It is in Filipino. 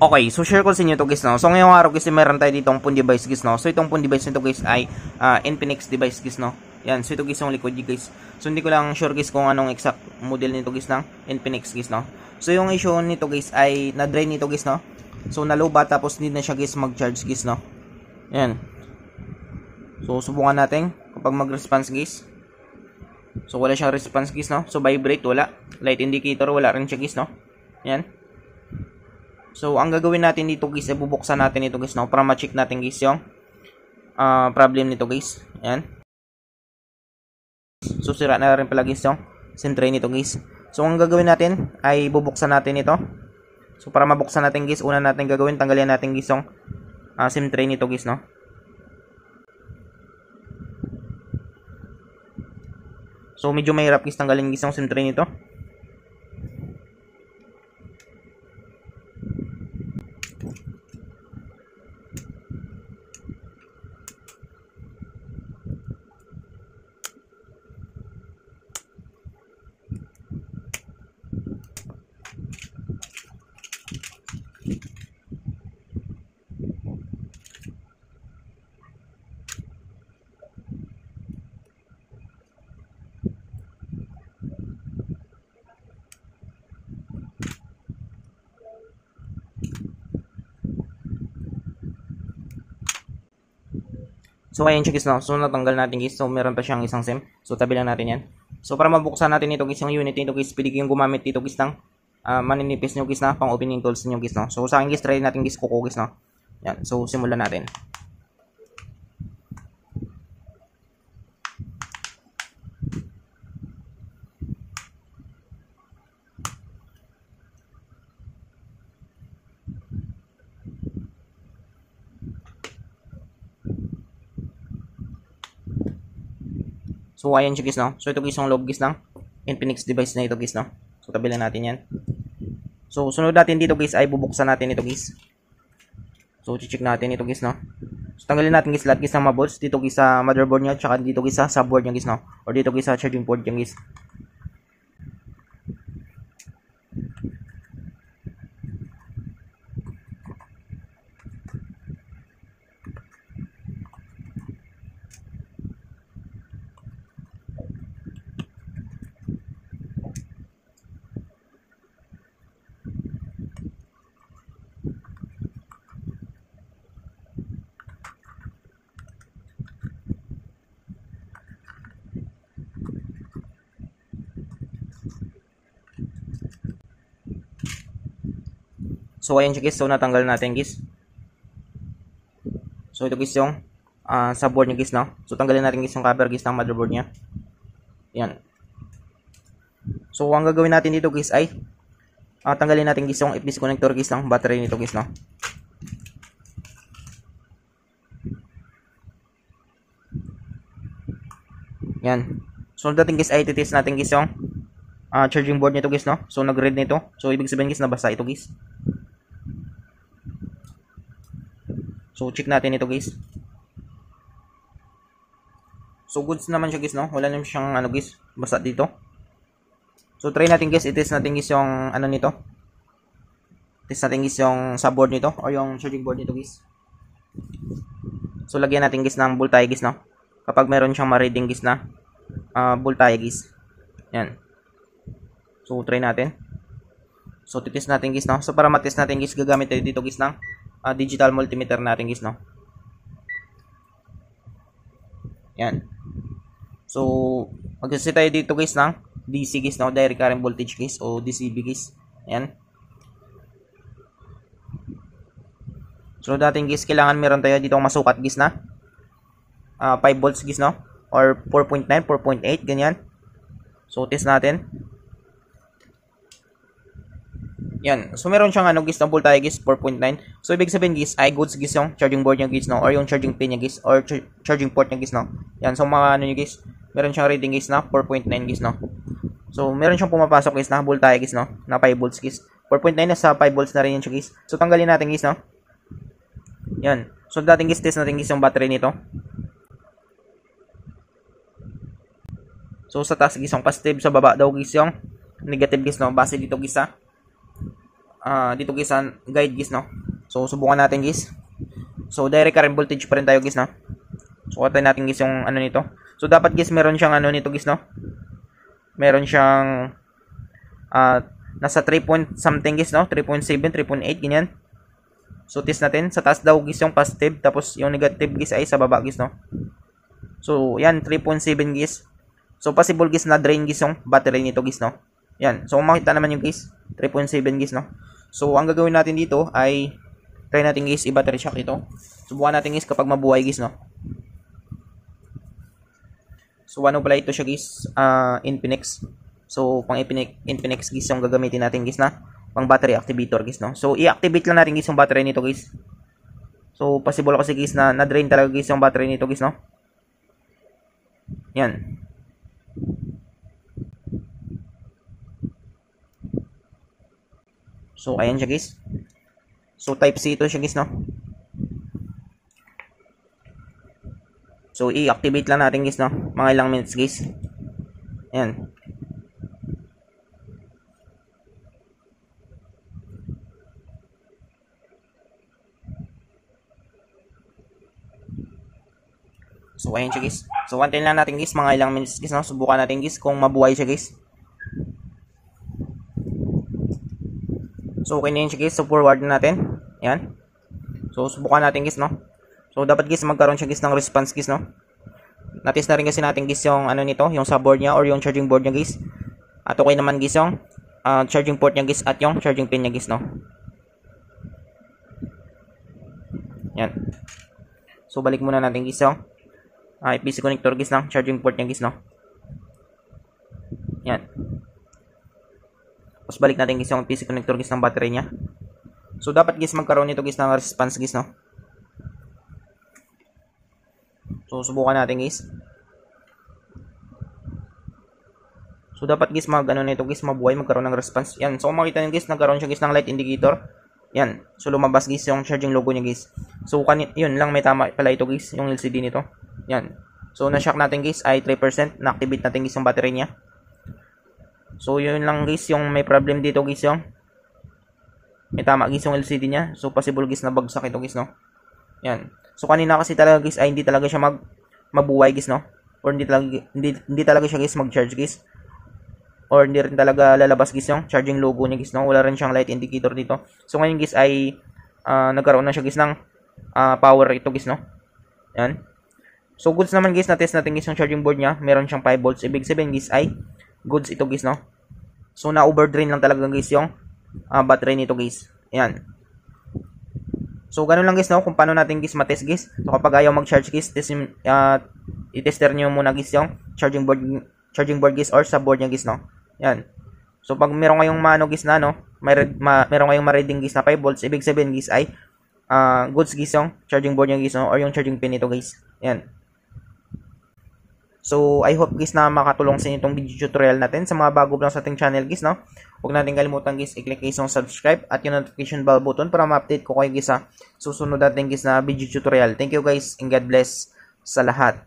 Okay, so share ko sa inyo to guys, no. So ngayong araw guys, meron tayo ditong phone device guys, no. So itong phone device nito guys ay Infinix device guys, no. Yan, so ito guys yung likod guys. So hindi ko lang sure guys kung anong exact model nito guys ng Infinix guys, no. So yung issue nito guys ay na-drain nito guys, no. So nalobat tapos hindi na siya guys mag-charge guys, no. Yan. So subukan natin kapag mag-response guys. So wala siyang response guys, no. So vibrate wala. Light indicator wala rin siya guys, no. Yan. So, ang gagawin natin dito guys, ay bubuksan natin ito guys, no? Para ma-check natin guys yung problem nito guys. Ayan. So, sira na rin pala guys yung SIM tray nito guys. So, ang gagawin natin ay bubuksan natin ito. So, para mabuksan natin guys, una natin gagawin, tanggalin natin guys yung SIM tray nito guys, no? So, medyo mahirap guys tanggalin guys yung SIM tray nito. So, ayan siya guys, no? So, natanggal natin guys. So, meron pa siyang isang SIM. So, tabi lang natin yan. So, para mabuksan natin ito guys, yung unit nito guys, pwede kayong gumamit dito guys ng maninipis nyo guys na pang opening tools nyo guys, no? So, sa akin guys, try natin guys kuko guys, no? Yan. So, simulan natin. So, ayan siya guys, no? So, ito guys yung loob guys ng Infinix device na ito guys, no? So, tabi lang natin yan. So, sunod natin dito guys ay bubuksan natin ito guys. So, check natin ito guys, no? So, tanggalin natin guys lahat guys ng mabolts dito guys sa motherboard niya, tsaka dito guys sa subboard niya guys, no? Or dito guys sa charging port niya guys. So, ayan siya guys. So, natanggal natin guys. So, ito guys yung subboard niya guys, no? So, tanggalin natin guys yung cover guys ng motherboard niya. Yan. So, ang gagawin natin dito guys ay tanggalin natin guys yung FBC connector guys ng battery nito guys, no? Yan. So, dating guys ay titest natin guys yung charging board nito guys, no? So, nag-red nito. So, ibig sabihin guys nabasa ito guys. So, check natin ito guys. So, goods naman siya guys, no? Wala naman siyang ano guys, basa dito. So, try natin guys, i-test natin guys yung ano nito. Test natin guys yung subboard nito or yung charging board nito guys. So, lagyan natin guys ng voltage guys, no? Kapag meron siyang ma-reading guys na voltage guys. Yan. So, try natin. So, titest natin guys, no? So, para matest natin guys, gagamit tayo dito guys ng digital multimeter natin guys, no? Yan. So, magsaset tayo dito guys ng DC guys, no? Direct current voltage guys o DCV guys. Yan. So, dating guys, kailangan meron tayo dito masukat guys na 5 volts guys, no? Or 4.9, 4.8, ganyan. So, test natin. Yan. So, meron siyang ano guys, na voltage guys, 4.9. So, ibig sabihin guys, ay goods guys yung charging board niya guys, no? Or yung charging pin niya guys, or charging port niya guys, no? Yan. So, mga ano nyo guys, meron siyang reading guys na 4.9 guys, no? So, meron siyang pumapasok guys na voltage guys, no? Na 5 volts guys. 4.9 na sa 5 volts na rin yun siya guys. So, tanggalin natin guys, no? Yan. So, dating guys, test natin guys yung battery nito. So, sa taas guys yung positive, sa baba daw guys yung negative guys, no? Base dito guys sa dito guys sa guide guys, no. So subukan natin guys. So direct current voltage pa rin tayo guys, no. So kunin natin guys yung ano nito. So dapat guys meron siyang ano nito guys, no. Meron siyang nasa 3 point something guys, no. 3.7, 3.8 ganyan. So test natin sa taas daw guys yung positive, tapos yung negative guys ay sa baba guys, no. So yan 3.7 guys. So possible guys na drain guys yung battery nito guys, no. Yan. So kung makita naman yung guys 3.7 guys, no. So ang gagawin natin dito ay try natin guys i-battery shock ito. Subukan natin guys kapag mabuhay guys, no. So ano pala ito siya guys, Infinix. So pang Infinix guys yung gagamitin natin guys na pang battery activator guys, no. So i-activate lang natin guys yung battery nito guys. So possible kasi guys na na-drain talaga guys yung battery nito guys, no. Yan. So ayan siya guys. So type C ito siya guys, no. So i-activate lang natin guys, no. Mga ilang minutes guys. Ayan. So ayan siya guys. So antayin lang natin guys mga ilang minutes guys, no. Subukan natin guys kung mabuhay siya guys. So okay na yun siya guys. So forward na natin. Ayan. So subukan natin guys, no. So dapat guys magkaroon siya guys ng response guys, no. Natest na rin kasi natin guys yung ano nito, yung sa board niya or yung charging board niya guys. At okay naman guys yung charging port niya guys at yung charging pin niya guys, no. Yan. So balik muna natin guys yung PC connector guys ng charging port niya guys, no. Yan. Tapos balik natin guys yung PC connector guys ng battery niya. So dapat guys magkaroon nito guys ng response guys, no. So subukan natin guys. So dapat guys ano nito guys mabuhay, magkaroon ng response. Yan. So kung makita niyo guys nagkaroon siya guys ng light indicator. Yan. So lumabas guys yung charging logo niya guys. So yun lang, may tama pala ito guys yung LCD nito. Yan. So na-shock natin guys ay 3%. Na-activate natin guys yung battery niya. So yun lang guys yung may problem dito guys yung may tama guys yung LCD niya. So possible guys na bagsak ito guys, no. Yan. So kanina kasi talaga guys ay hindi talaga siya mabuhay guys, no. Or hindi talaga siya guys mag-charge guys. Or hindi rin talaga lalabas guys yung charging logo niya guys, no. Wala rin siyang light indicator dito. So ngayon guys ay nagkaroon na siya guys ng power ito guys, no. Yan. So goods naman guys, na-test natin guys yung charging board niya. Meron siyang 5 volts. Ibig sabihin guys ay goods ito guys, no. So na-overdrain lang talaga guys yung battery nito guys. Ayan. So ganun lang guys, no, kung paano natin guys matest guys. So kapag ayaw mag-charge guys, i-tester niyo muna guys yung charging board guys or sa board niya guys, no. Ayan. So pag meron kayong mano guys na no, meron kayong ma-reading guys na 5 volts, ibig sabihin guys ay goods guys yung charging board niya guys, no, or yung charging pin nito guys. Ayan. So, I hope guys na makatulong sa inyo itong video tutorial natin. Sa mga bago lang sa ating channel guys, no? Huwag natin kalimutan guys, i-click guys yung subscribe at yung notification bell button para ma-update ko kayo guys sa susunod natin guys na video tutorial. Thank you guys and God bless sa lahat.